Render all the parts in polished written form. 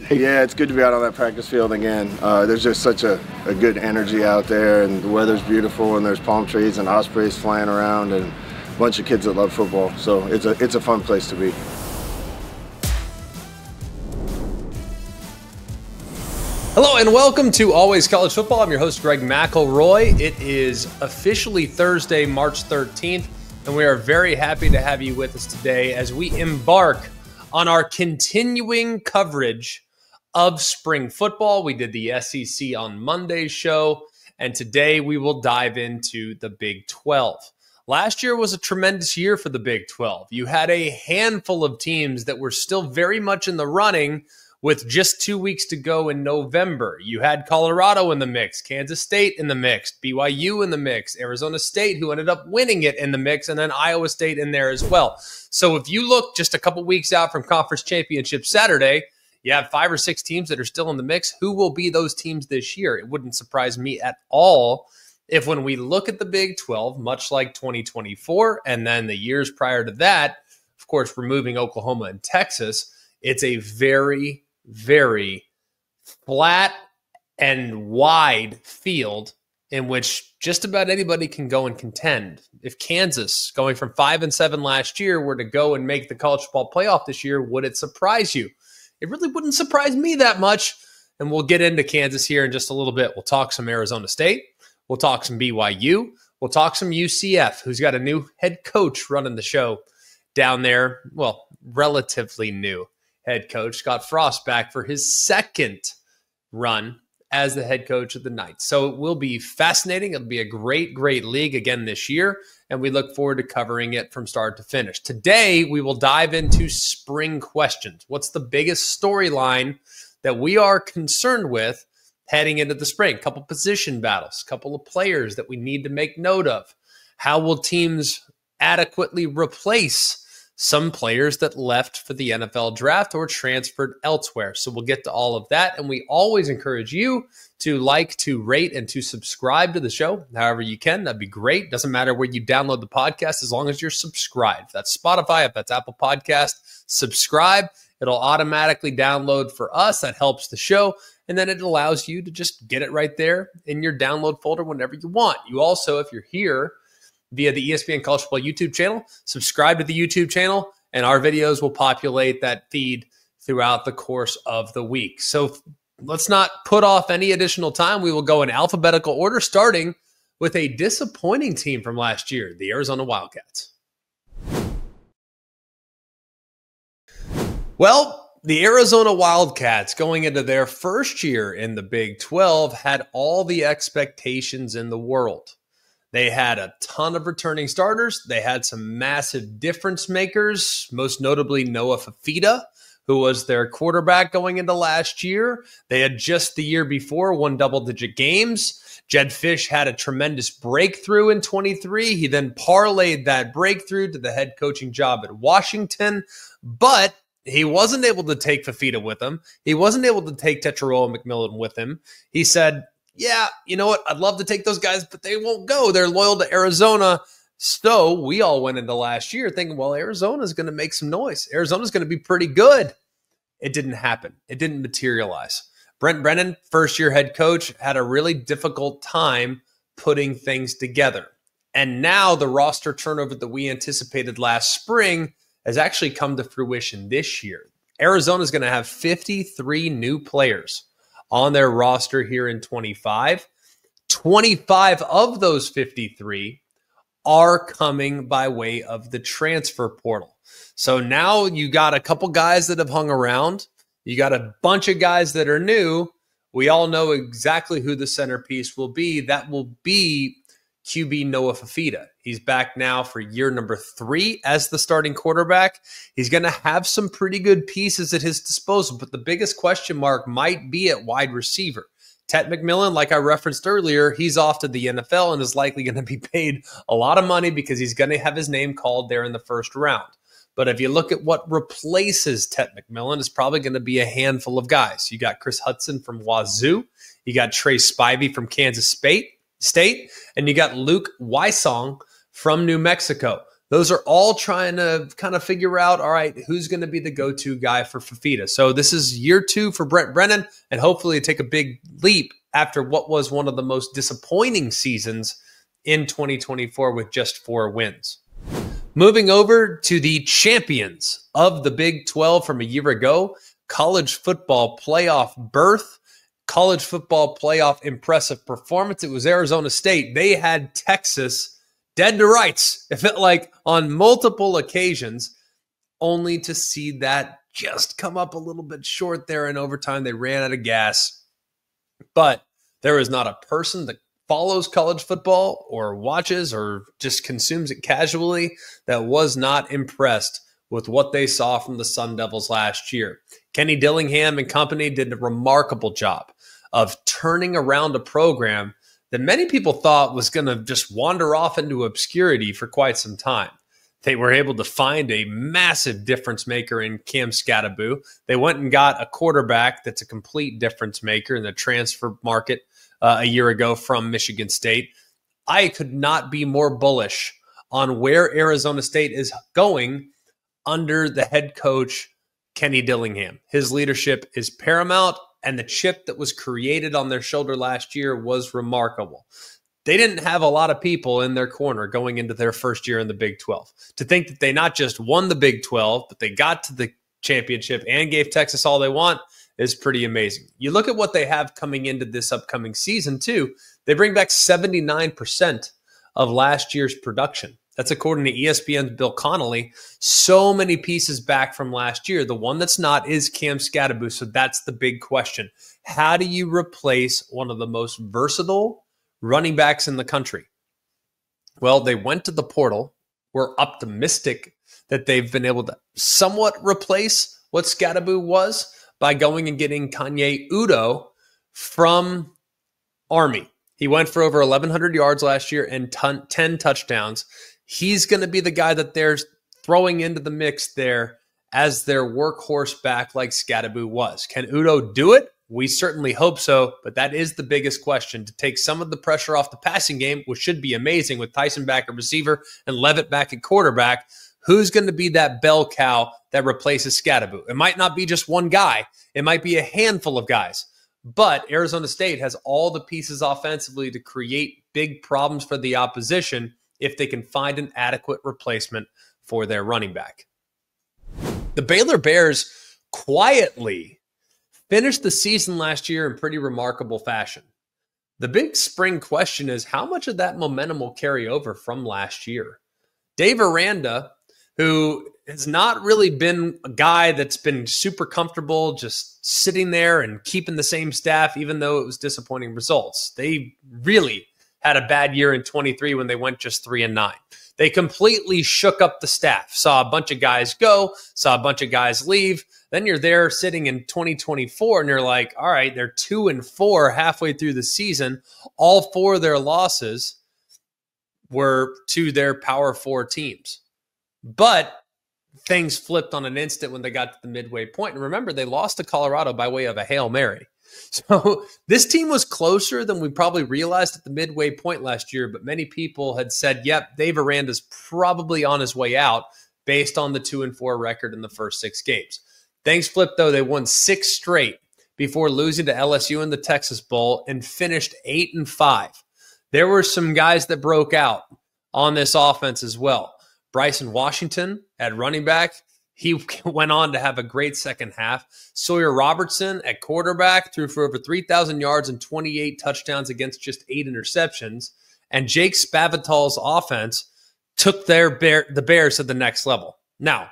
Yeah, it's good to be out on that practice field again. There's just such a good energy out there, and the weather's beautiful, and there's palm trees and ospreys flying around, and a bunch of kids that love football. So it's a fun place to be. Hello and welcome to Always College Football. I'm your host, Greg McElroy. It is officially Thursday, March 13th, and we are very happy to have you with us today as we embark on our continuing coverage of spring football. We did the SEC on Monday's show, and today we will dive into the Big 12. Last year was a tremendous year for the Big 12. You had a handful of teams that were still very much in the running with just 2 weeks to go in November. You had Colorado in the mix, Kansas State in the mix, BYU in the mix, Arizona State, who ended up winning it, in the mix, and then Iowa State in there as well. So if you look just a couple weeks out from Conference Championship Saturday, you have 5 or 6 teams that are still in the mix. Who will be those teams this year? It wouldn't surprise me at all if when we look at the Big 12, much like 2024 and then the years prior to that, of course, removing Oklahoma and Texas, it's a very, very flat and wide field in which just about anybody can go and contend. If Kansas, going from 5-7 last year, were to go and make the college football playoff this year, would it surprise you? It really wouldn't surprise me that much. And we'll get into Kansas here in just a little bit. We'll talk some Arizona State. We'll talk some BYU. We'll talk some UCF, who's got a new head coach running the show down there. Well, relatively new head coach. Scott Frost back for his second run as the head coach of the Knights. So it will be fascinating. It'll be a great, great league again this year, and we look forward to covering it from start to finish. Today, we will dive into spring questions. What's the biggest storyline that we are concerned with heading into the spring? A couple position battles, a couple of players that we need to make note of. How will teams adequately replace some players that left for the NFL draft or transferred elsewhere? So we'll get to all of that. And we always encourage you to like, to rate, and to subscribe to the show. However you can, that'd be great. Doesn't matter where you download the podcast as long as you're subscribed. If that's Spotify, if that's Apple Podcast, subscribe. It'll automatically download for us. That helps the show. And then it allows you to just get it right there in your download folder whenever you want. You also, if you're here via the ESPN College Football YouTube channel, subscribe to the YouTube channel, and our videos will populate that feed throughout the course of the week. So let's not put off any additional time. We will go in alphabetical order, starting with a disappointing team from last year, the Arizona Wildcats. Well, the Arizona Wildcats, going into their first year in the Big 12, had all the expectations in the world. They had a ton of returning starters. They had some massive difference makers, most notably Noah Fafita, who was their quarterback going into last year. They had just the year before won double-digit games. Jedd Fisch had a tremendous breakthrough in 23. He then parlayed that breakthrough to the head coaching job at Washington, but he wasn't able to take Fafita with him. He wasn't able to take Tetairoa McMillan with him. He said, yeah, you know what? I'd love to take those guys, but they won't go. They're loyal to Arizona. So we all went into last year thinking, well, Arizona's going to make some noise. Arizona's going to be pretty good. It didn't happen. It didn't materialize. Brent Brennan, first-year head coach, had a really difficult time putting things together. And now the roster turnover that we anticipated last spring has actually come to fruition this year. Arizona's going to have 53 new players on their roster here in 25. 25 of those 53 are coming by way of the transfer portal. So now you got a couple guys that have hung around. You got a bunch of guys that are new. We all know exactly who the centerpiece will be. That will be QB Noah Fafita. He's back now for year number 3 as the starting quarterback. He's going to have some pretty good pieces at his disposal, but the biggest question mark might be at wide receiver. Tet McMillan, like I referenced earlier, he's off to the NFL and is likely going to be paid a lot of money because he's going to have his name called there in the first round. But if you look at what replaces Tet McMillan, it's probably going to be a handful of guys. You got Chris Hudson from Wazoo. You got Trey Spivey from Kansas State, and you got Luke Wysong from New Mexico. Those are all trying to kind of figure out, all right, who's going to be the go-to guy for Fifita. So this is year 2 for Brent Brennan, and hopefully take a big leap after what was one of the most disappointing seasons in 2024 with just 4 wins. Moving over to the champions of the Big 12 from a year ago, college football playoff berth, college football playoff impressive performance. It was Arizona State. They had Texas dead to rights, it felt like, on multiple occasions, only to see that just come up a little bit short there in overtime. They ran out of gas. But there is not a person that follows college football or watches or just consumes it casually that was not impressed with what they saw from the Sun Devils last year. Kenny Dillingham and company did a remarkable job of turning around a program that many people thought was going to just wander off into obscurity for quite some time. They were able to find a massive difference maker in Cam Skattebo. They went and got a quarterback that's a complete difference maker in the transfer market a year ago from Michigan State. I could not be more bullish on where Arizona State is going under the head coach, Kenny Dillingham. His leadership is paramount, and the chip that was created on their shoulder last year was remarkable. They didn't have a lot of people in their corner going into their first year in the Big 12. To think that they not just won the Big 12, but they got to the championship and gave Texas all they want is pretty amazing. You look at what they have coming into this upcoming season, too. They bring back 79% of last year's production. That's according to ESPN's Bill Connolly. So many pieces back from last year. The one that's not is Cam Skattebo, so that's the big question. How do you replace one of the most versatile running backs in the country? Well, they went to the portal. We're optimistic that they've been able to somewhat replace what Skattebo was by going and getting Kanye Udo from Army. He went for over 1,100 yards last year and 10 touchdowns. He's going to be the guy that they're throwing into the mix there as their workhorse back like Skattebo was. Can Udo do it? We certainly hope so, but that is the biggest question, to take some of the pressure off the passing game, which should be amazing with Tyson back at receiver and Levitt back at quarterback. Who's going to be that bell cow that replaces Skattebo? It might not be just one guy. It might be a handful of guys. But Arizona State has all the pieces offensively to create big problems for the opposition if they can find an adequate replacement for their running back. The Baylor Bears quietly finished the season last year in pretty remarkable fashion. The big spring question is how much of that momentum will carry over from last year. Dave Aranda, who has not really been a guy that's been super comfortable just sitting there and keeping the same staff, even though it was disappointing results. They really had a bad year in 23 when they went just 3-9. They completely shook up the staff, saw a bunch of guys go, saw a bunch of guys leave. Then you're there sitting in 2024 and you're like, all right, they're 2-4 halfway through the season. All 4 of their losses were to their Power 4 teams. But things flipped on an instant when they got to the midway point. And remember, they lost to Colorado by way of a Hail Mary. So this team was closer than we probably realized at the midway point last year, but many people had said, yep, Dave Aranda's probably on his way out based on the 2-4 record in the first 6 games. Things flipped, though. They won 6 straight before losing to LSU in the Texas Bowl and finished 8-5. There were some guys that broke out on this offense as well. Bryson Washington at running back. He went on to have a great second half. Sawyer Robertson at quarterback threw for over 3,000 yards and 28 touchdowns against just 8 interceptions. And Jake Spavital's offense took the Bears to the next level. Now,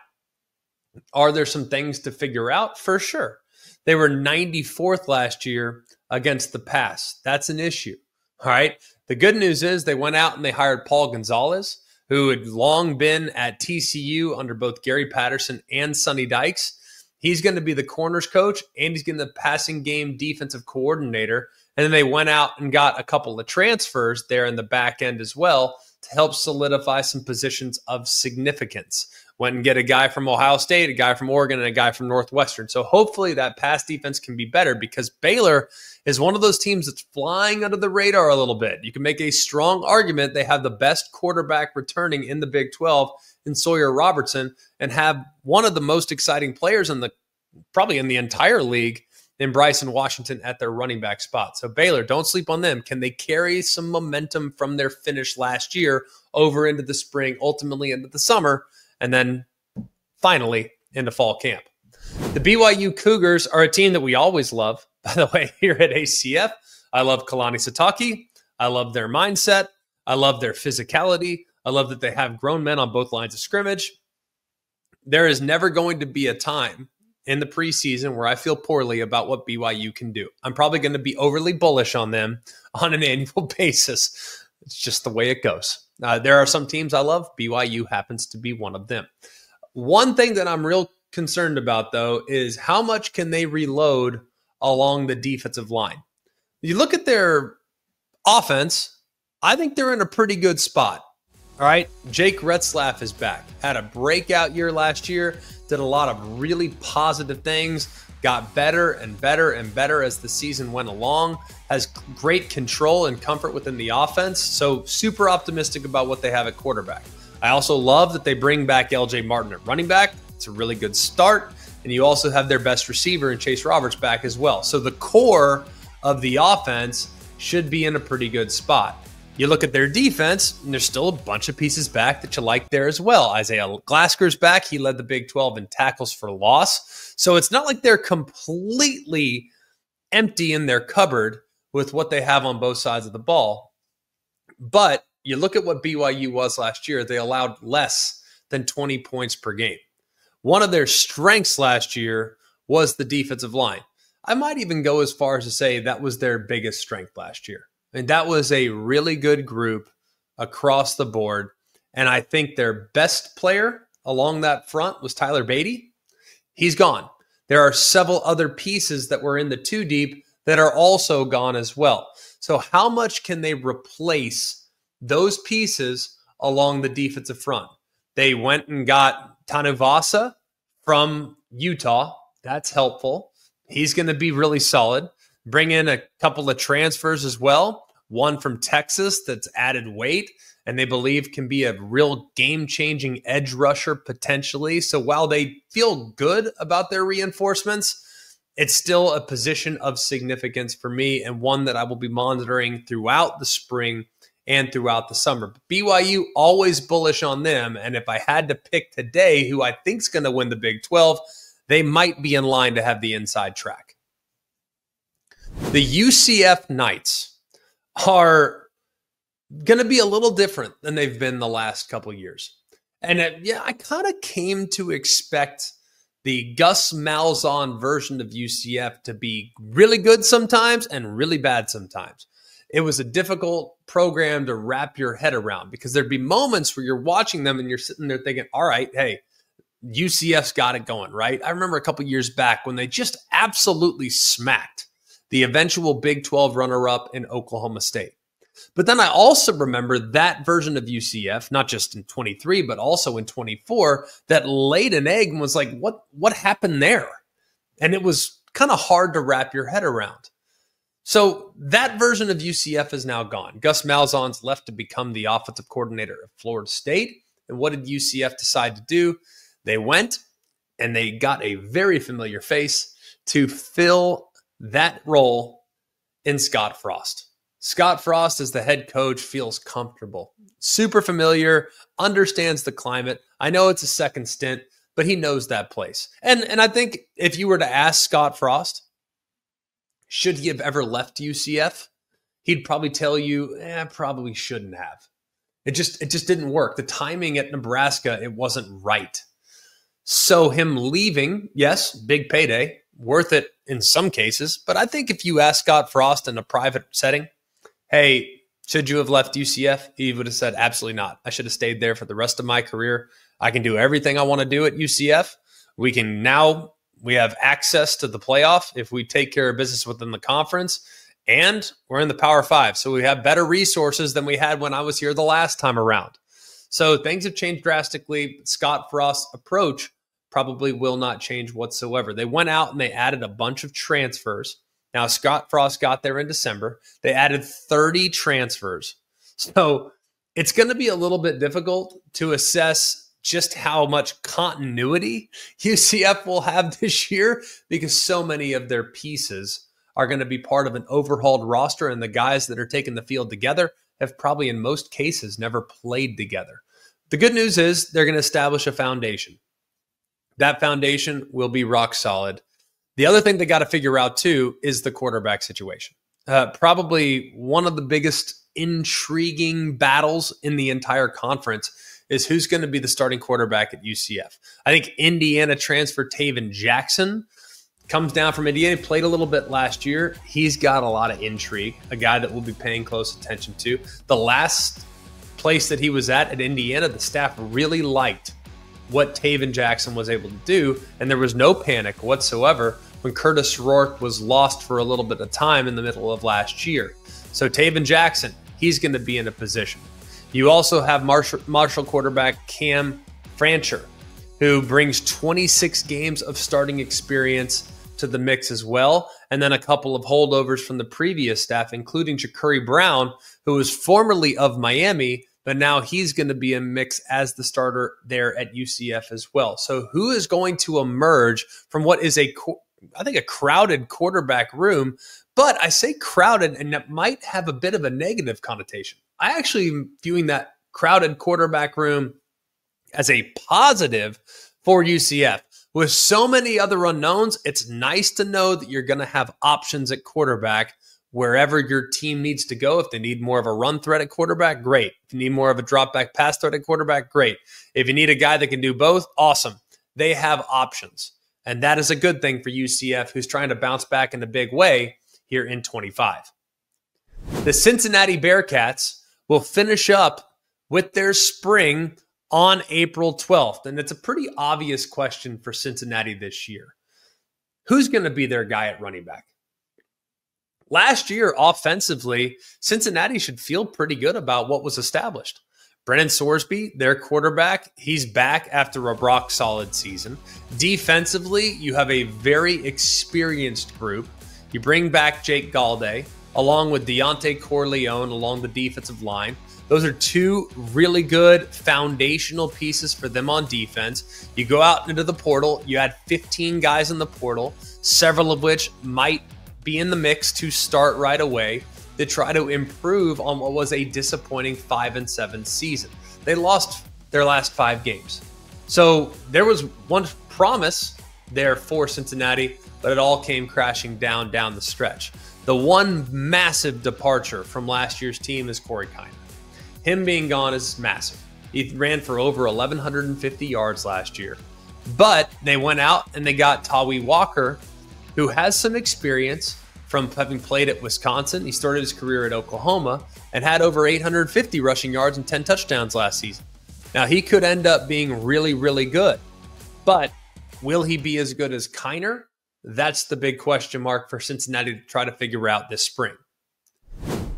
are there some things to figure out? For sure. They were 94th last year against the pass. That's an issue. All right. The good news is they went out and they hired Paul Gonzalez, who had long been at TCU under both Gary Patterson and Sonny Dykes. He's going to be the corners coach, and he's going to be the passing game defensive coordinator. And then they went out and got a couple of transfers there in the back end as well to help solidify some positions of significance. went and get a guy from Ohio State, a guy from Oregon, and a guy from Northwestern. So hopefully that pass defense can be better, because Baylor is one of those teams that's flying under the radar a little bit. You can make a strong argument they have the best quarterback returning in the Big 12 in Sawyer Robertson, and have one of the most exciting players probably in the entire league in Bryson Washington at their running back spot. So Baylor, don't sleep on them. Can they carry some momentum from their finish last year over into the spring, ultimately into the summer, and then finally into fall camp? The BYU Cougars are a team that we always love. By the way, here at ACF, I love Kalani Sitake. I love their mindset. I love their physicality. I love that they have grown men on both lines of scrimmage. There is never going to be a time in the preseason where I feel poorly about what BYU can do. I'm probably going to be overly bullish on them on an annual basis. It's just the way it goes. There are some teams I love. BYU happens to be one of them. One thing that I'm real concerned about, though, is how much can they reload along the defensive line. You look at their offense, I think they're in a pretty good spot. All right, Jake Retzlaff is back. Had a breakout year last year. Did a lot of really positive things. Got better and better and better as the season went along. Has great control and comfort within the offense. So super optimistic about what they have at quarterback. I also love that they bring back LJ Martin at running back. It's a really good start. And you also have their best receiver in Chase Roberts back as well. So the core of the offense should be in a pretty good spot. You look at their defense, and there's still a bunch of pieces back that you like there as well. Isaiah Glasker's back. He led the Big 12 in tackles for loss. So it's not like they're completely empty in their cupboard with what they have on both sides of the ball. But you look at what BYU was last year, they allowed less than 20 points per game. One of their strengths last year was the defensive line. I might even go as far as to say that was their biggest strength last year. And that was a really good group across the board. And I think their best player along that front was Tyler Beatty. He's gone. There are several other pieces that were in the two deep that are also gone as well. So how much can they replace those pieces along the defensive front? They went and got Tanuvasa from Utah. That's helpful. He's going to be really solid. Bring in a couple of transfers as well. One from Texas that's added weight and they believe can be a real game-changing edge rusher potentially. So while they feel good about their reinforcements, it's still a position of significance for me and one that I will be monitoring throughout the spring and throughout the summer. But BYU, always bullish on them. And if I had to pick today who I think is going to win the Big 12, they might be in line to have the inside track. The UCF Knights are going to be a little different than they've been the last couple of years. And I kind of came to expect the Gus Malzahn version of UCF to be really good sometimes and really bad sometimes. It was a difficult program to wrap your head around because there'd be moments where you're watching them and you're sitting there thinking, all right, hey, UCF's got it going, right? I remember a couple years back when they just absolutely smacked the eventual Big 12 runner-up in Oklahoma State. But then I also remember that version of UCF, not just in 23, but also in 24, that laid an egg and was like, what happened there? And it was kind of hard to wrap your head around. So that version of UCF is now gone. Gus Malzahn's left to become the offensive coordinator of Florida State. And what did UCF decide to do? They went and they got a very familiar face to fill that role in Scott Frost. Scott Frost, as the head coach, feels comfortable, super familiar, understands the climate. I know it's a second stint, but he knows that place. And I think if you were to ask Scott Frost, should he have ever left UCF? He'd probably tell you, probably shouldn't have. It just didn't work. The timing at Nebraska, it wasn't right. So him leaving, yes, big payday, worth it in some cases. But I think if you ask Scott Frost in a private setting, hey, should you have left UCF? He would have said, absolutely not. I should have stayed there for the rest of my career. I can do everything I want to do at UCF. We have access to the playoff if we take care of business within the conference. And we're in the Power 5. So we have better resources than we had when I was here the last time around. So things have changed drastically. Scott Frost's approach probably will not change whatsoever. They went out and they added a bunch of transfers. Now, Scott Frost got there in December. They added 30 transfers. So it's going to be a little bit difficult to assess just how much continuity UCF will have this year because so many of their pieces are going to be part of an overhauled roster, and the guys that are taking the field together have probably in most cases never played together. The good news is they're going to establish a foundation. That foundation will be rock solid. The other thing they got to figure out too is the quarterback situation. Probably one of the biggest intriguing battles in the entire conference is who's going to be the starting quarterback at UCF. I think Indiana transfer Taven Jackson comes down from Indiana, played a little bit last year. He's got a lot of intrigue, a guy that we'll be paying close attention to. The last place that he was at Indiana, the staff really liked what Taven Jackson was able to do, and there was no panic whatsoever when Curtis Rourke was lost for a little bit of time in the middle of last year. So Taven Jackson, he's going to be in a position. You also have Marshall quarterback Cam Francher, who brings 26 games of starting experience to the mix as well, and then a couple of holdovers from the previous staff, including Ja'Curry Brown, who was formerly of Miami, but now he's going to be a mix as the starter there at UCF as well. So who is going to emerge from what is a crowded quarterback room? But I say crowded, and that might have a bit of a negative connotation. I actually am viewing that crowded quarterback room as a positive for UCF. With so many other unknowns, it's nice to know that you're going to have options at quarterback wherever your team needs to go. If they need more of a run threat at quarterback, great. If you need more of a drop back pass threat at quarterback, great. If you need a guy that can do both, awesome. They have options. And that is a good thing for UCF, who's trying to bounce back in a big way here in 25. The Cincinnati Bearcats will finish up with their spring on April 12th. And it's a pretty obvious question for Cincinnati this year. Who's going to be their guy at running back? Last year, offensively, Cincinnati should feel pretty good about what was established. Brennan Sorsby, their quarterback, he's back after a rock-solid season. Defensively, you have a very experienced group. You bring back Jake Galde, along with Deontay Corleone along the defensive line. Those are two really good foundational pieces for them on defense. You go out into the portal. You had 15 guys in the portal, several of which might be in the mix to start right away to try to improve on what was a disappointing 5-7 season. They lost their last 5 games. So there was one promise there for Cincinnati, but it all came crashing down the stretch. The one massive departure from last year's team is Corey Kiner. Him being gone is massive. He ran for over 1,150 yards last year. But they went out and they got Tawi Walker, who has some experience from having played at Wisconsin. He started his career at Oklahoma and had over 850 rushing yards and 10 touchdowns last season. Now, he could end up being really, really good. But will he be as good as Kiner? That's the big question mark for Cincinnati to try to figure out this spring.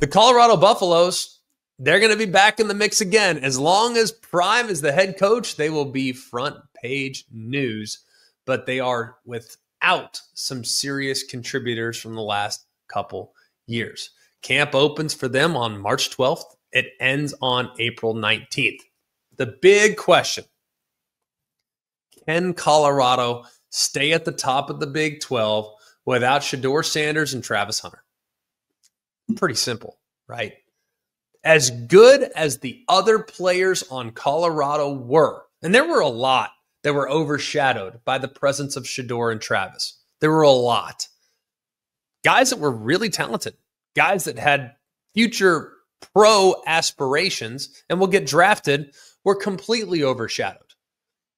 The Colorado Buffaloes, they're going to be back in the mix again. As long as Prime is the head coach, they will be front page news. But they are without some serious contributors from the last couple years. Camp opens for them on March 12th. It ends on April 19th. The big question: can Colorado stay at the top of the Big 12 without Shedeur Sanders and Travis Hunter? Pretty simple, right? As good as the other players on Colorado were, and there were a lot that were overshadowed by the presence of Shedeur and Travis. There were a lot. Guys that were really talented, guys that had future pro aspirations and will get drafted, were completely overshadowed.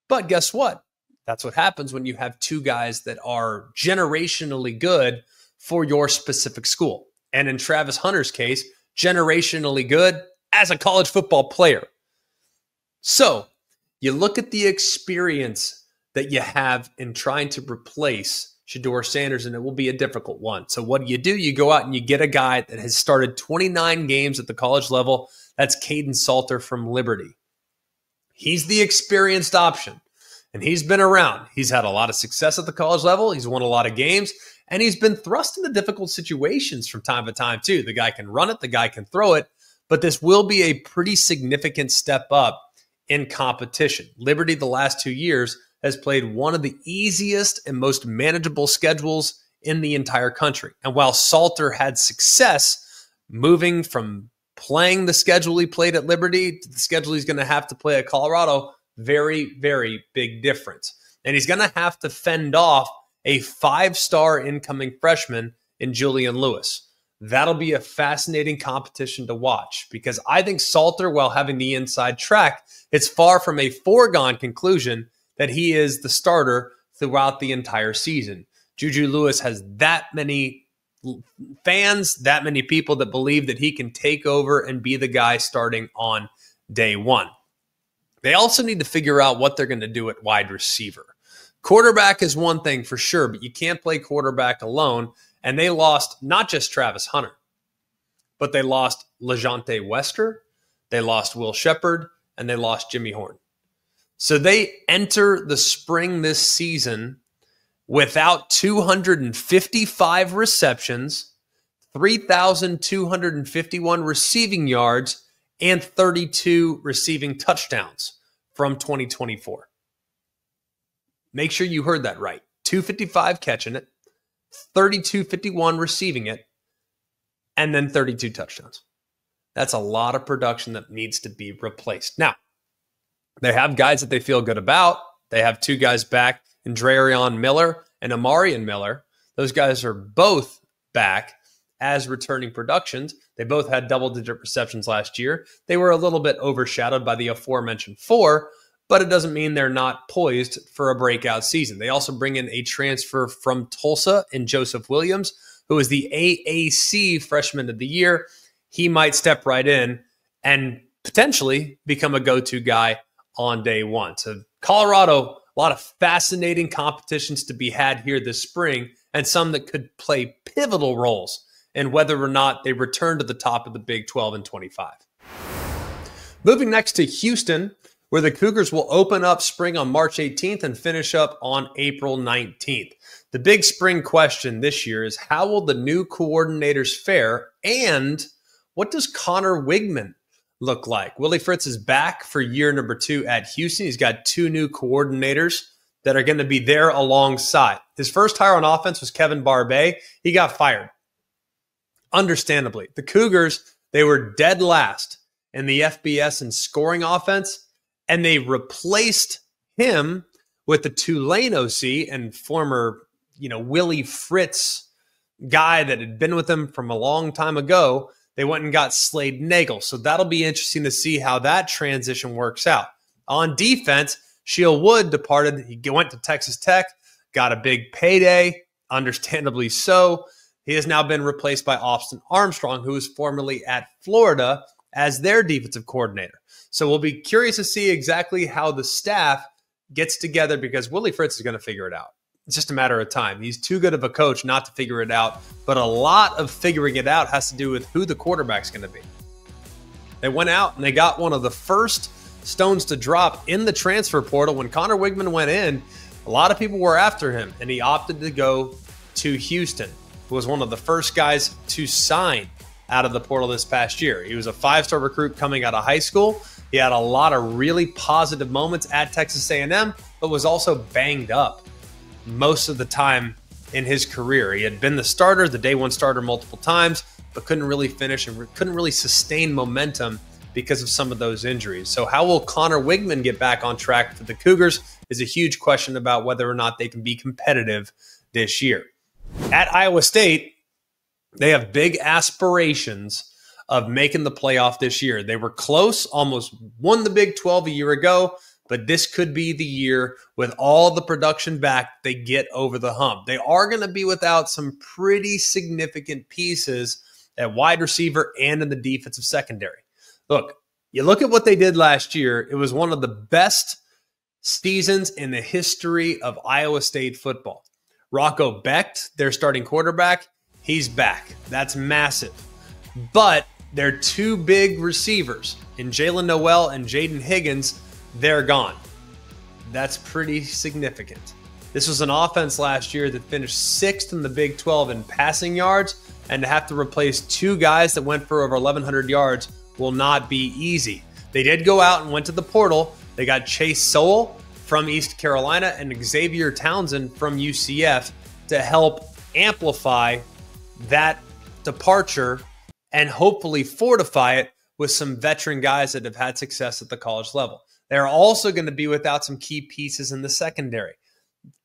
But guess what? That's what happens when you have two guys that are generationally good for your specific school. And in Travis Hunter's case, generationally good as a college football player. So you look at the experience that you have in trying to replace Shedeur Sanders, and it will be a difficult one. So what do? You go out and you get a guy that has started 29 games at the college level. That's Caden Salter from Liberty. He's the experienced option, and he's been around. He's had a lot of success at the college level. He's won a lot of games, and he's been thrust into difficult situations from time to time, too. The guy can run it. The guy can throw it. But this will be a pretty significant step up in competition. Liberty, the last 2 years, has played one of the easiest and most manageable schedules in the entire country. And while Salter had success moving from playing the schedule he played at Liberty to the schedule he's going to have to play at Colorado, very, very big difference. And he's going to have to fend off a 5-star incoming freshman in Julian Lewis. That'll be a fascinating competition to watch because I think Salter, while having the inside track, it's far from a foregone conclusion that he is the starter throughout the entire season. Juju Lewis has that many fans, that many people that believe that he can take over and be the guy starting on day one. They also need to figure out what they're going to do at wide receiver. Quarterback is one thing for sure, but you can't play quarterback alone. And they lost not just Travis Hunter, but they lost LeJontay Wester, they lost Will Shepard, and they lost Jimmy Horn. So they enter the spring this season without 255 receptions, 3,251 receiving yards, and 32 receiving touchdowns from 2024. Make sure you heard that right. 255 catching it, 32-51 receiving it, and then 32 touchdowns. That's a lot of production that needs to be replaced. Now, they have guys that they feel good about. They have 2 guys back in Drarion Miller and Amarian Miller. Those guys are both back as returning productions. They both had double-digit receptions last year. They were a little bit overshadowed by the aforementioned 4, but it doesn't mean they're not poised for a breakout season. They also bring in a transfer from Tulsa in Joseph Williams, who is the AAC Freshman of the Year. He might step right in and potentially become a go-to guy on day one. So Colorado, a lot of fascinating competitions to be had here this spring, and some that could play pivotal roles in whether or not they return to the top of the Big 12 in 25. Moving next to Houston, where the Cougars will open up spring on March 18th and finish up on April 19th. The big spring question this year is how will the new coordinators fare, and what does Connor Weigman look like? Willie Fritz is back for year number 2 at Houston. He's got 2 new coordinators that are going to be there alongside. His first hire on offense was Kevin Barbay. He got fired. Understandably. The Cougars, they were dead last in the FBS in scoring offense, and they replaced him with the Tulane OC and former, Willie Fritz guy that had been with them from a long time ago. They went and got Slade Nagel. So that'll be interesting to see how that transition works out. On defense, Sheil Wood departed. He went to Texas Tech, got a big payday, understandably so. He has now been replaced by Austin Armstrong, who was formerly at Florida as their defensive coordinator. So we'll be curious to see exactly how the staff gets together because Willie Fritz is going to figure it out. It's just a matter of time. He's too good of a coach not to figure it out, but a lot of figuring it out has to do with who the quarterback's going to be. They went out and they got one of the first stones to drop in the transfer portal. When Connor Weigman went in, a lot of people were after him, and he opted to go to Houston, who was one of the first guys to sign out of the portal this past year. He was a 5-star recruit coming out of high school. He had a lot of really positive moments at Texas A&M, but was also banged up most of the time in his career. He had been the starter, the day one starter multiple times, but couldn't really finish and couldn't really sustain momentum because of some of those injuries. So how will Connor Weigman get back on track for the Cougars is a huge question about whether or not they can be competitive this year. At Iowa State, they have big aspirations of making the playoff this year. They were close, almost won the Big 12 a year ago, but this could be the year with all the production back they get over the hump. They are going to be without some pretty significant pieces at wide receiver and in the defensive secondary. Look, you look at what they did last year. It was one of the best seasons in the history of Iowa State football. Rocco Becht, their starting quarterback, he's back. That's massive. But their 2 big receivers in Jalen Noel and Jaden Higgins they're gone. That's pretty significant. This was an offense last year that finished 6th in the Big 12 in passing yards, and to have to replace 2 guys that went for over 1,100 yards will not be easy. They did go out and went to the portal. They got Chase Sowell from East Carolina and Xavier Townsend from UCF to help amplify that departure and hopefully fortify it with some veteran guys that have had success at the college level. They're also going to be without some key pieces in the secondary.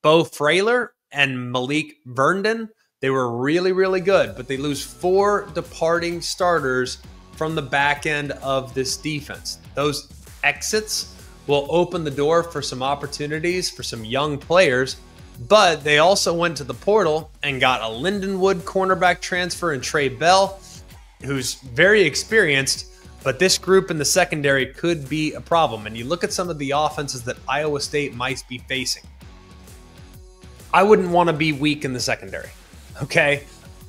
Bo Freyler and Malik Verndon, they were really, really good, but they lose 4 departing starters from the back end of this defense. Those exits will open the door for some opportunities for some young players, but they also went to the portal and got a Lindenwood cornerback transfer and Trey Bell, who's very experienced, but this group in the secondary could be a problem. And you look at some of the offenses that Iowa State might be facing. I wouldn't want to be weak in the secondary, okay?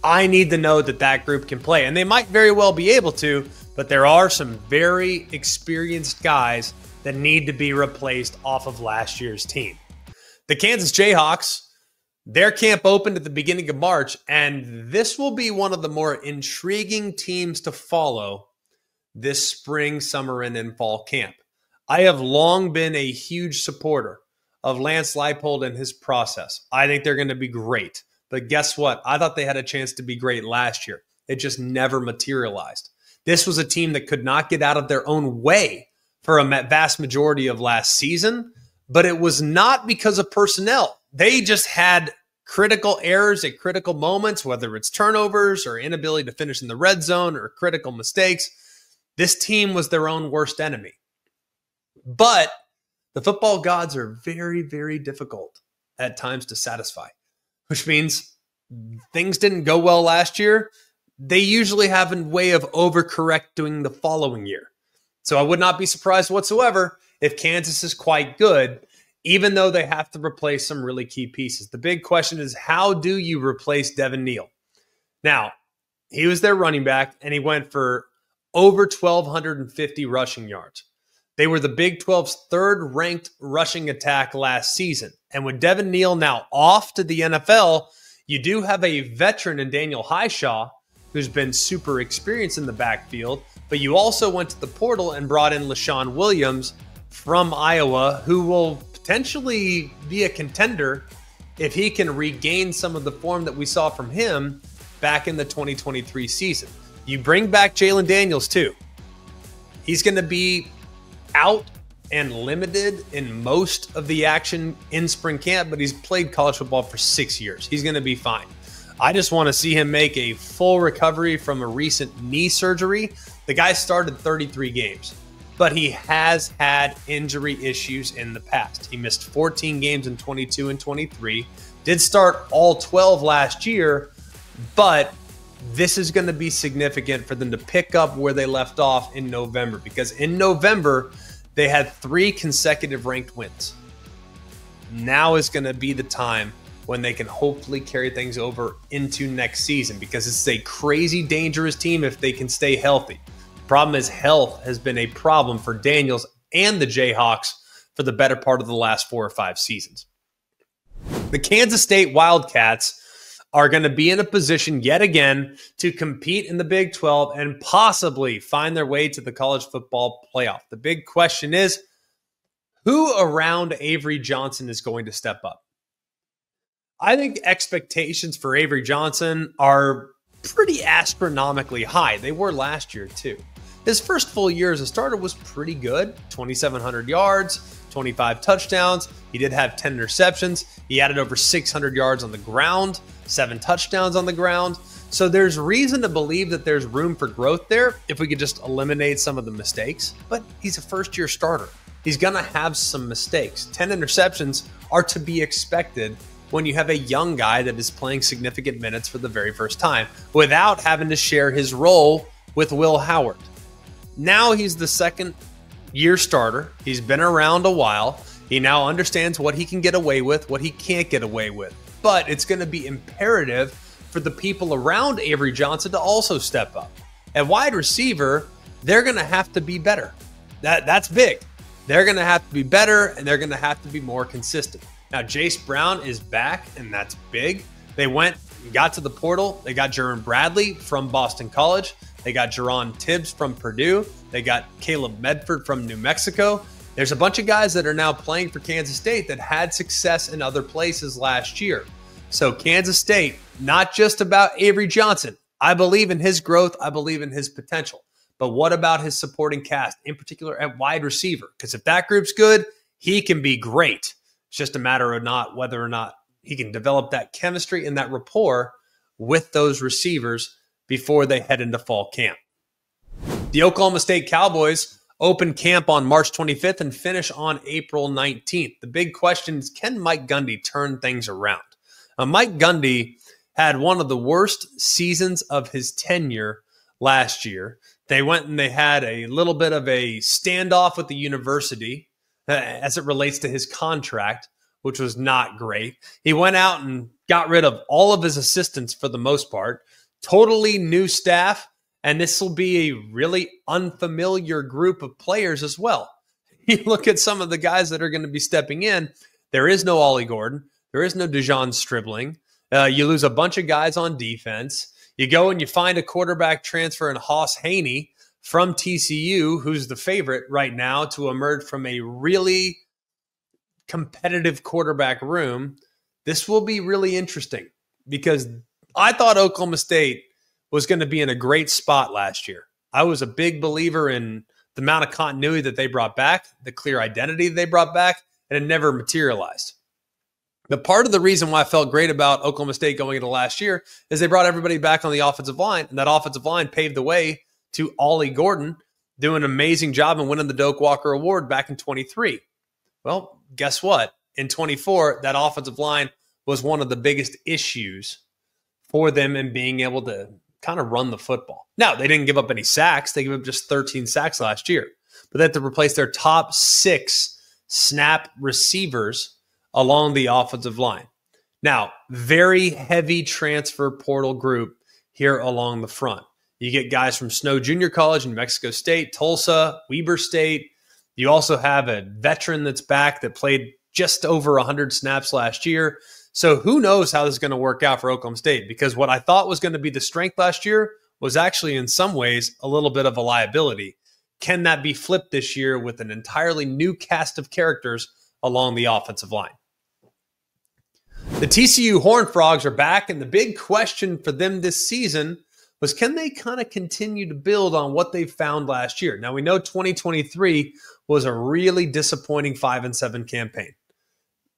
I need to know that that group can play, and they might very well be able to, but there are some very experienced guys that need to be replaced off of last year's team. The Kansas Jayhawks, their camp opened at the beginning of March, and this will be one of the more intriguing teams to follow this spring, summer, and in fall camp. I have long been a huge supporter of Lance Leipold and his process. I think they're going to be great. But guess what? I thought they had a chance to be great last year. It just never materialized. This was a team that could not get out of their own way for a vast majority of last season, but it was not because of personnel. They just had critical errors at critical moments, whether it's turnovers or inability to finish in the red zone or critical mistakes. This team was their own worst enemy. But the football gods are very, very difficult at times to satisfy, which means things didn't go well last year. They usually have a way of overcorrecting the following year. So I would not be surprised whatsoever if Kansas is quite good, even though they have to replace some really key pieces. The big question is, how do you replace Devin Neal? Now, he was their running back, and he went for over 1,250 rushing yards. They were the Big 12's 3rd ranked rushing attack last season. And with Devin Neal now off to the NFL, you do have a veteran in Daniel Highshaw who's been super experienced in the backfield, but you also went to the portal and brought in LaShawn Williams from Iowa, who will potentially be a contender if he can regain some of the form that we saw from him back in the 2023 season. You bring back Jalen Daniels too. He's going to be out and limited in most of the action in spring camp, but he's played college football for 6 years. He's going to be fine. I just want to see him make a full recovery from a recent knee surgery. The guy started 33 games, but he has had injury issues in the past. He missed 14 games in 22 and 23, did start all 12 last year, but this is going to be significant for them to pick up where they left off in November, because in November, they had 3 consecutive ranked wins. Now is going to be the time when they can hopefully carry things over into next season, because it's a crazy dangerous team if they can stay healthy. The problem is health has been a problem for Daniels and the Jayhawks for the better part of the last 4 or 5 seasons. The Kansas State Wildcats are going to be in a position yet again to compete in the Big 12 and possibly find their way to the college football playoff. The big question is, who around Avery Johnson is going to step up? I think expectations for Avery Johnson are pretty astronomically high. They were last year too. His first full year as a starter was pretty good. 2,700 yards, 25 touchdowns. He did have 10 interceptions. He added over 600 yards on the ground, 7 touchdowns on the ground. So there's reason to believe that there's room for growth there if we could just eliminate some of the mistakes. But he's a first-year starter. He's going to have some mistakes. 10 interceptions are to be expected when you have a young guy that is playing significant minutes for the very first time without having to share his role with Will Howard. Now he's the second-year starter. He's been around a while. He now understands what he can get away with, what he can't get away with. But it's going to be imperative for the people around Avery Johnson to also step up. At wide receiver, they're going to have to be better. That's big. They're going to have to be better, and they're going to have to be more consistent. Now, Jace Brown is back, and that's big. They went and got to the portal. They got Jerome Bradley from Boston College. They got Jerron Tibbs from Purdue. They got Caleb Medford from New Mexico. There's a bunch of guys that are now playing for Kansas State that had success in other places last year. So Kansas State, not just about Avery Johnson. I believe in his growth. I believe in his potential. But what about his supporting cast, in particular at wide receiver? Because if that group's good, he can be great. It's just a matter of whether or not he can develop that chemistry and that rapport with those receivers before they head into fall camp. The Oklahoma State Cowboys open camp on March 25th and finish on April 19th. The big question is, can Mike Gundy turn things around? Mike Gundy had one of the worst seasons of his tenure last year. They went and they had a little bit of a standoff with the university as it relates to his contract, which was not great. He went out and got rid of all of his assistants for the most part, totally new staff, and this will be a really unfamiliar group of players as well. You look at some of the guys that are going to be stepping in. There is no Ollie Gordon. There is no Dejon Stribling. You lose a bunch of guys on defense. You go and you find a quarterback transfer in Hoss Haney from TCU, who's the favorite right now to emerge from a really competitive quarterback room. This will be really interesting because I thought Oklahoma State was going to be in a great spot last year. I was a big believer in the amount of continuity that they brought back, the clear identity they brought back, and it never materialized. But part of the reason why I felt great about Oklahoma State going into last year is they brought everybody back on the offensive line, and that offensive line paved the way to Ollie Gordon doing an amazing job and winning the Doak Walker Award back in 23. Well, guess what? In 24, that offensive line was one of the biggest issues for them in being able to kind of run the football. Now, they didn't give up any sacks. They gave up just 13 sacks last year. But they had to replace their top 6 snap receivers along the offensive line. Now, very heavy transfer portal group here along the front. You get guys from Snow Junior College in Mexico State, Tulsa, Weber State. You also have a veteran that's back that played just over 100 snaps last year. So who knows how this is going to work out for Oklahoma State, because what I thought was going to be the strength last year was actually in some ways a little bit of a liability. Can that be flipped this year with an entirely new cast of characters along the offensive line? The TCU Horned Frogs are back, and the big question for them this season was, can they kind of continue to build on what they found last year? Now, we know 2023 was a really disappointing 5-7 campaign.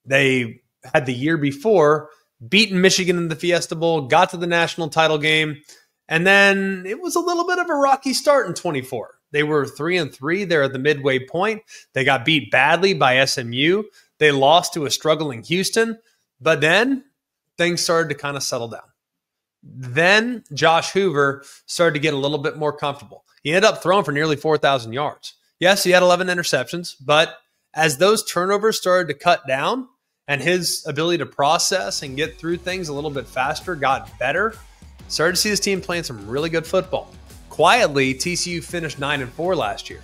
They had the year before beaten Michigan in the Fiesta Bowl, got to the national title game, and then it was a little bit of a rocky start in 24. They were 3-3 there at the midway point. They got beat badly by SMU. They lost to a struggling Houston. But then things started to kind of settle down. Then Josh Hoover started to get a little bit more comfortable. He ended up throwing for nearly 4,000 yards. Yes, he had 11 interceptions, but as those turnovers started to cut down and his ability to process and get through things a little bit faster got better, started to see this team playing some really good football. Quietly, TCU finished 9-4 last year.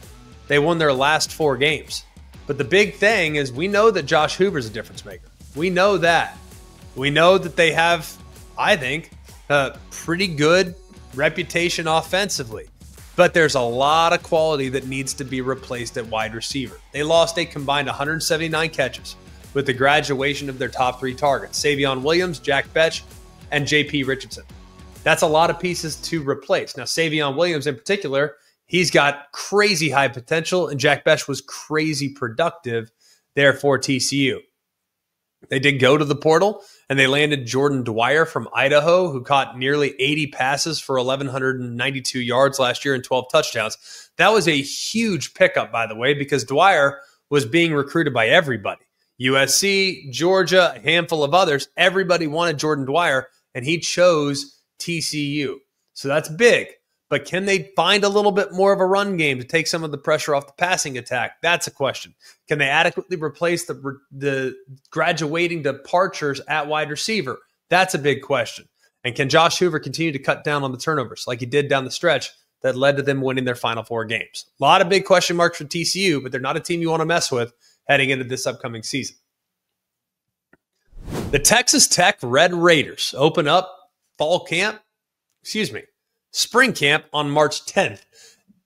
They won their last 4 games. But the big thing is we know that Josh Hoover's a difference maker. We know that. We know that they have, I think, a pretty good reputation offensively. But there's a lot of quality that needs to be replaced at wide receiver. They lost a combined 179 catches with the graduation of their top 3 targets, Savion Williams, Jack Betch, and J.P. Richardson. That's a lot of pieces to replace. Now, Savion Williams in particular, he's got crazy high potential, and Jack Betch was crazy productive there for TCU. They did go to the portal, and they landed Jordan Dwyer from Idaho, who caught nearly 80 passes for 1,192 yards last year and 12 touchdowns. That was a huge pickup, by the way, because Dwyer was being recruited by everybody. USC, Georgia, a handful of others. Everybody wanted Jordan Dwyer, and he chose TCU. So that's big. But can they find a little bit more of a run game to take some of the pressure off the passing attack? That's a question. Can they adequately replace the graduating departures at wide receiver? That's a big question. And can Josh Hoover continue to cut down on the turnovers like he did down the stretch that led to them winning their final 4 games. A lot of big question marks for TCU, but they're not a team you want to mess with heading into this upcoming season. The Texas Tech Red Raiders open up spring camp on March 10th.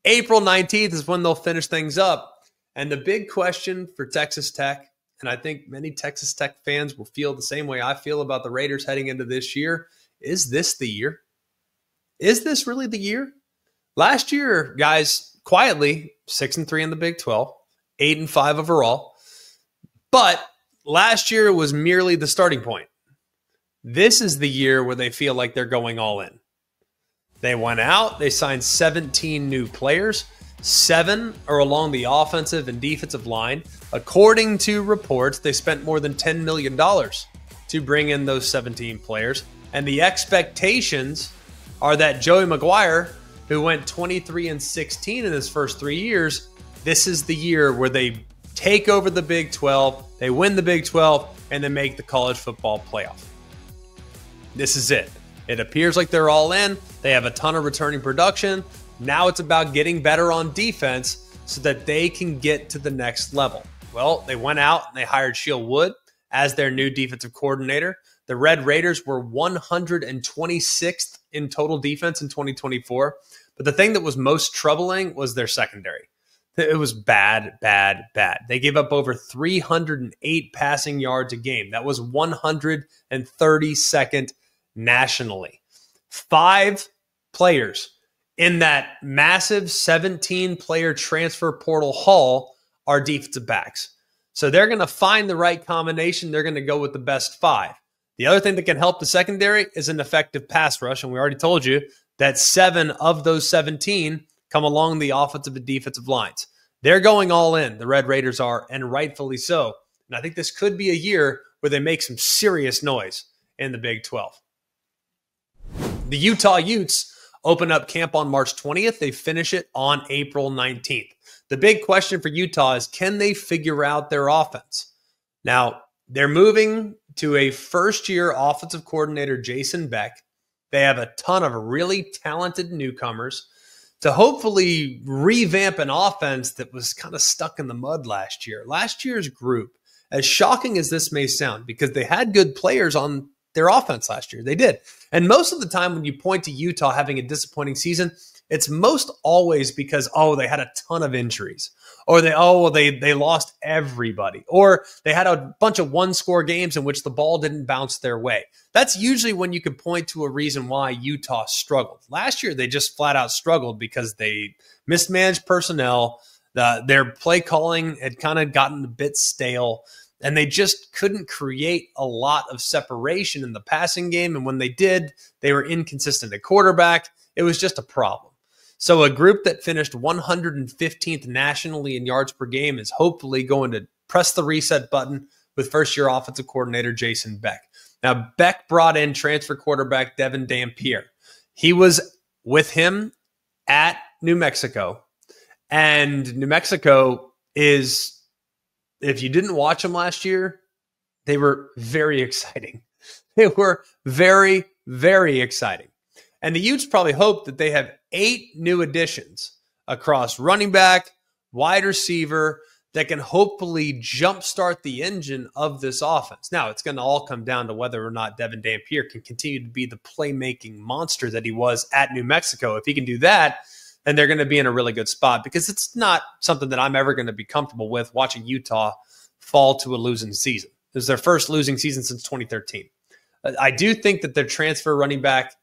April 19th is when they'll finish things up. And the big question for Texas Tech, and I think many Texas Tech fans will feel the same way I feel about the Raiders heading into this year, is this the year? Is this really the year? Last year, guys, quietly 6-3 in the Big 12, 8-5 overall. But last year was merely the starting point. This is the year where they feel like they're going all in. They went out, they signed 17 new players. 7 are along the offensive and defensive line. According to reports, they spent more than $10 million to bring in those 17 players. And the expectations are that Joey McGuire, who went 23-16 in his first 3 years, this is the year where they take over the Big 12, they win the Big 12, and they make the college football playoff. This is it. It appears like they're all in. They have a ton of returning production. Now it's about getting better on defense so that they can get to the next level. Well, they went out and they hired Sheil Wood as their new defensive coordinator. The Red Raiders were 126th in total defense in 2024. But the thing that was most troubling was their secondary. It was bad, bad, bad. They gave up over 308 passing yards a game. That was 132nd nationally. 5 players in that massive 17-player transfer portal haul are defensive backs. So they're going to find the right combination. They're going to go with the best 5. The other thing that can help the secondary is an effective pass rush. And we already told you that 7 of those 17 come along the offensive and defensive lines. They're going all in, the Red Raiders are, and rightfully so. And I think this could be a year where they make some serious noise in the Big 12. The Utah Utes open up camp on March 20th. They finish it on April 19th. The big question for Utah is, can they figure out their offense? Now, they're moving to a first-year offensive coordinator, Jason Beck. They have a ton of really talented newcomers to hopefully revamp an offense that was kind of stuck in the mud last year. Last year's group, as shocking as this may sound, because they had good players on their offense last year. They did. And most of the time when you point to Utah having a disappointing season, it's most always because, they had a ton of injuries. Or they lost everybody. Or they had a bunch of one-score games in which the ball didn't bounce their way. That's usually when you could point to a reason why Utah struggled. Last year, they just flat out struggled because they mismanaged personnel. Their play calling had kind of gotten a bit stale. And they just couldn't create a lot of separation in the passing game. And when they did, they were inconsistent at quarterback. It was just a problem. So a group that finished 115th nationally in yards per game is hopefully going to press the reset button with first-year offensive coordinator Jason Beck. Now, Beck brought in transfer quarterback Devin Dampier. He was with him at New Mexico. And New Mexico is... If you didn't watch them last year, they were very exciting. They were very, very exciting. And the Utes probably hope that they have 8 new additions across running back, wide receiver, that can hopefully jumpstart the engine of this offense. Now, it's going to all come down to whether or not Devin Dampier can continue to be the playmaking monster that he was at New Mexico. If he can do that, then they're going to be in a really good spot, because it's not something that I'm ever going to be comfortable with, watching Utah fall to a losing season. It was their first losing season since 2013. I do think that their transfer running back,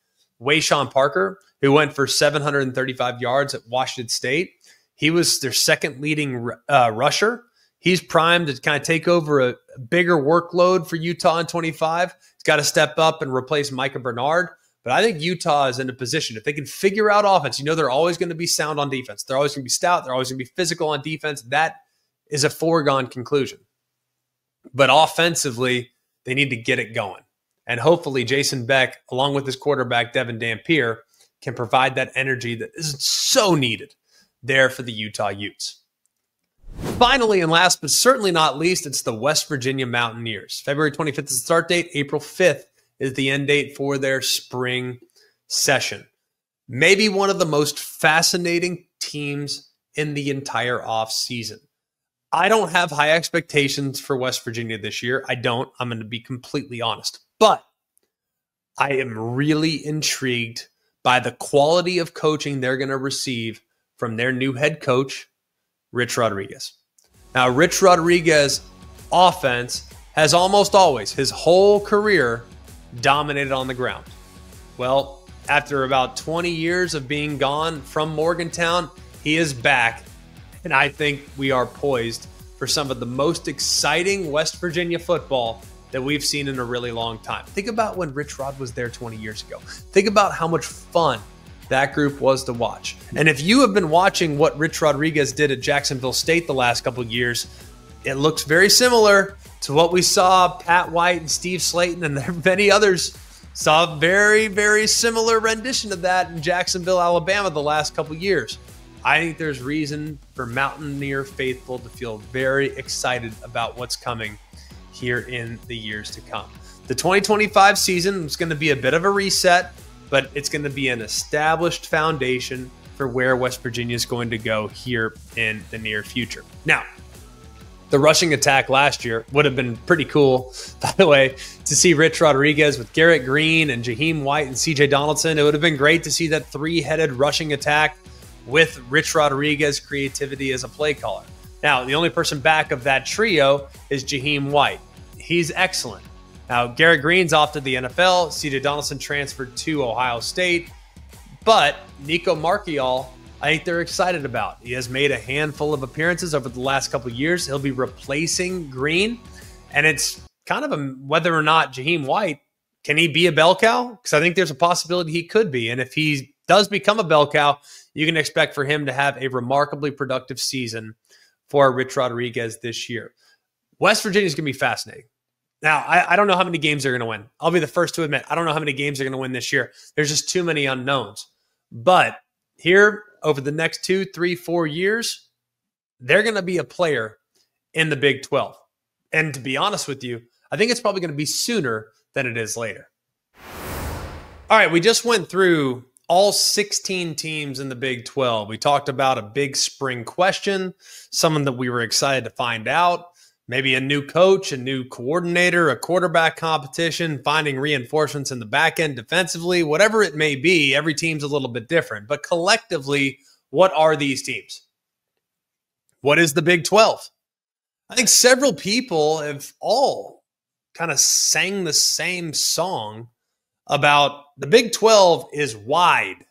Wayshawn Parker, who went for 735 yards at Washington State, he was their second leading rusher. He's primed to kind of take over a bigger workload for Utah in 25. He's got to step up and replace Micah Bernard. But I think Utah is in a position, if they can figure out offense, they're always going to be sound on defense. They're always going to be stout. They're always going to be physical on defense. That is a foregone conclusion. But offensively, they need to get it going. And hopefully Jason Beck, along with his quarterback, Devin Dampier, can provide that energy that is so needed there for the Utah Utes. Finally, and last but certainly not least, it's the West Virginia Mountaineers. February 25th is the start date. April 5th is the end date for their spring session. maybe one of the most fascinating teams in the entire offseason. I don't have high expectations for West Virginia this year. I don't. I'm going to be completely honest. But I am really intrigued by the quality of coaching they're going to receive from their new head coach, Rich Rodriguez. Now, Rich Rodriguez' offense has almost always, his whole career, dominated on the ground. Well, after about 20 years of being gone from Morgantown, he is back, and I think we are poised for some of the most exciting West Virginia football that we've seen in a really long time. Think about when Rich Rod was there 20 years ago. Think about how much fun that group was to watch. And if you have been watching what Rich Rodriguez did at Jacksonville State the last couple of years, it looks very similar to what we saw Pat White and Steve Slayton and many others saw. Very, very similar rendition of that in Jacksonville, Alabama the last couple of years. I think there's reason for Mountaineer faithful to feel very excited about what's coming here in the years to come. The 2025 season is going to be a bit of a reset, but it's going to be an established foundation for where West Virginia is going to go here in the near future. Now, the rushing attack last year would have been pretty cool, by the way, to see Rich Rodriguez with Garrett Green and Jaheim White and CJ Donaldson. It would have been great to see that three-headed rushing attack with Rich Rodriguez's creativity as a play caller. Now, the only person back of that trio is Jaheim White. He's excellent. Now, Garrett Green's off to the NFL. CJ Donaldson transferred to Ohio State. But Nico Marchiol, I think they're excited about. He has made a handful of appearances over the last couple of years. He'll be replacing Green. And it's kind of a whether or not Jaheim White, can he be a bell cow? Because I think there's a possibility he could be. And if he does become a bell cow, you can expect for him to have a remarkably productive season for Rich Rodriguez this year. West Virginia is going to be fascinating. Now, I don't know how many games they're going to win. I'll be the first to admit, I don't know how many games they're going to win this year. There's just too many unknowns. But here, over the next 2, 3, 4 years, they're going to be a player in the Big 12. And to be honest with you, I think it's probably going to be sooner than it is later. All right, we just went through all 16 teams in the Big 12. We talked about a big spring question, someone that we were excited to find out. Maybe a new coach, a new coordinator, a quarterback competition, finding reinforcements in the back end defensively, whatever it may be. Every team's a little bit different. But collectively, what are these teams? What is the Big 12? I think several people have all kind of sang the same song about the Big 12 is wide.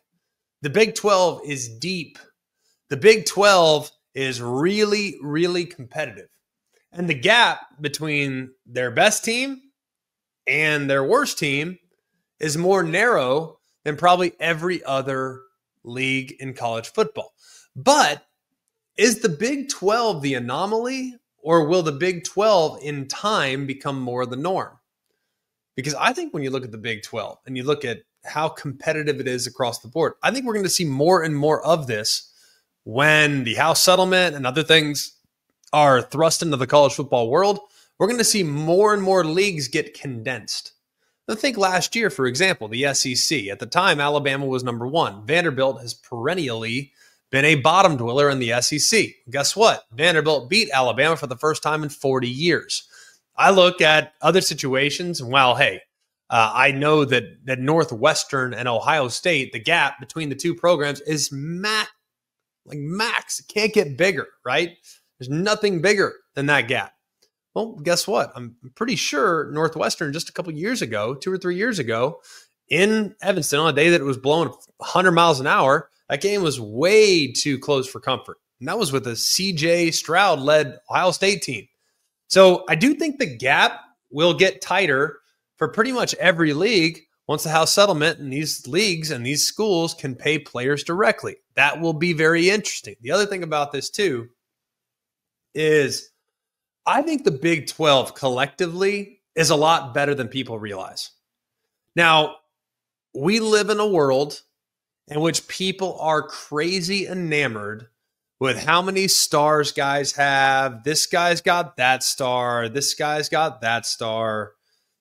The Big 12 is deep. The Big 12 is really, really competitive. And the gap between their best team and their worst team is more narrow than probably every other league in college football. But is the Big 12 the anomaly, or will the Big 12 in time become more the norm? Because I think when you look at the Big 12 and you look at how competitive it is across the board, I think we're going to see more and more of this when the House settlement and other things are thrust into the college football world. We're going to see more and more leagues get condensed. I think last year, for example, the SEC. At the time, Alabama was number one. Vanderbilt has perennially been a bottom dweller in the SEC. Guess what? Vanderbilt beat Alabama for the first time in 40 years. I look at other situations, and well, hey, I know that Northwestern and Ohio State, the gap between the two programs is max. It can't get bigger, right? There's nothing bigger than that gap. Well, guess what? I'm pretty sure Northwestern just a couple years ago, 2 or 3 years ago, in Evanston on a day that it was blowing 100 miles an hour, that game was way too close for comfort. And that was with a C.J. Stroud-led Ohio State team. So I do think the gap will get tighter for pretty much every league once the House settlement and these leagues and these schools can pay players directly. That will be very interesting. The other thing about this, too, is I think the Big 12 collectively is a lot better than people realize. Now, we live in a world in which people are crazy enamored with how many stars guys have. This guy's got that star. This guy's got that star.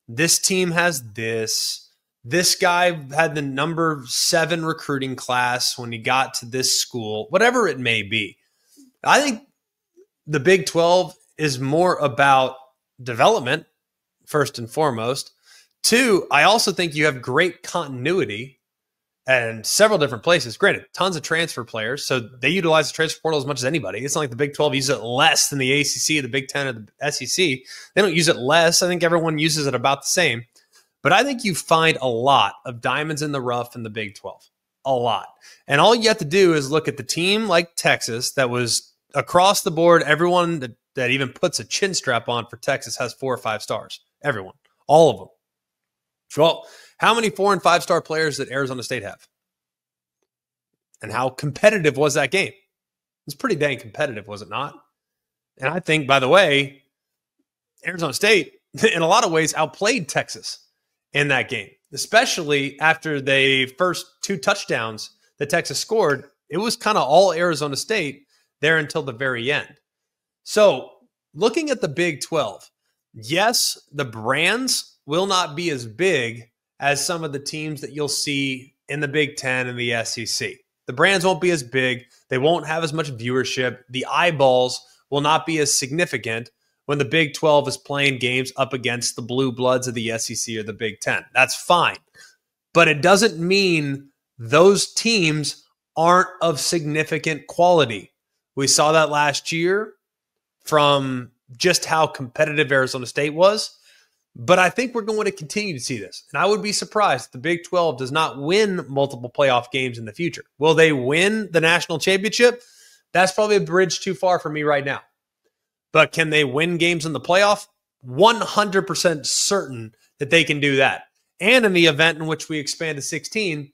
This team has this. this guy had the number 7 recruiting class when he got to this school, whatever it may be. I think the Big 12 is more about development, first and foremost. 2, I also think you have great continuity and several different places. Granted, tons of transfer players, so they utilize the transfer portal as much as anybody. It's not like the Big 12 uses it less than the ACC, the Big 10, or the SEC. They don't use it less. I think everyone uses it about the same. But I think you find a lot of diamonds in the rough in the Big 12. A lot. And all you have to do is look at the team like Texas that was across the board. Everyone that even puts a chin strap on for Texas has 4 or 5 stars. Everyone. All of them. Well, how many 4 and 5 star players did Arizona State have? And how competitive was that game? It was pretty dang competitive, was it not? And I think, by the way, Arizona State, in a lot of ways, outplayed Texas in that game, especially after the first 2 touchdowns that Texas scored. It was kind of all Arizona State there until the very end. So looking at the Big 12, yes, the brands will not be as big as some of the teams that you'll see in the Big 10 and the SEC. The brands won't be as big. They won't have as much viewership. The eyeballs will not be as significant when the Big 12 is playing games up against the blue bloods of the SEC or the Big 10. That's fine. But it doesn't mean those teams aren't of significant quality. We saw that last year from just how competitive Arizona State was. But I think we're going to continue to see this. And I would be surprised if the Big 12 does not win multiple playoff games in the future. Will they win the national championship? That's probably a bridge too far for me right now. But can they win games in the playoff? 100% certain that they can do that. And in the event in which we expand to 16,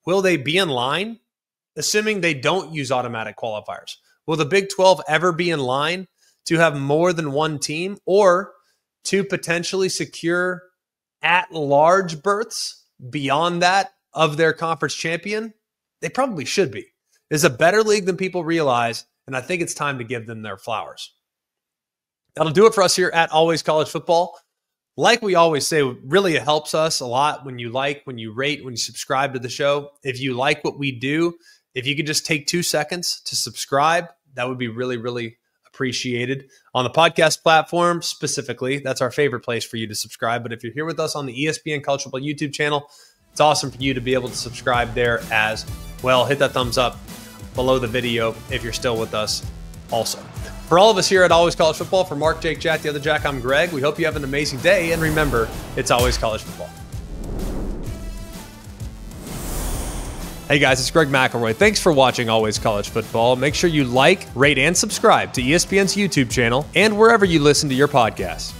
will they be in line? Assuming they don't use automatic qualifiers. Will the Big 12 ever be in line to have more than one team or to potentially secure at-large berths beyond that of their conference champion? They probably should be. It's a better league than people realize, and I think it's time to give them their flowers. That'll do it for us here at Always College Football. Like we always say, really it helps us a lot when you like, when you rate, when you subscribe to the show. If you like what we do, if you could just take 2 seconds to subscribe, that would be really, really appreciated. On the podcast platform specifically, that's our favorite place for you to subscribe. But if you're here with us on the ESPN College Football YouTube channel, it's awesome for you to be able to subscribe there as well. Hit that thumbs up below the video if you're still with us also. For all of us here at Always College Football, for Mark, Jake, Jack, the other Jack, I'm Greg. We hope you have an amazing day. And remember, it's always college football. Hey guys, it's Greg McElroy. Thanks for watching Always College Football. Make sure you like, rate, and subscribe to ESPN's YouTube channel and wherever you listen to your podcasts.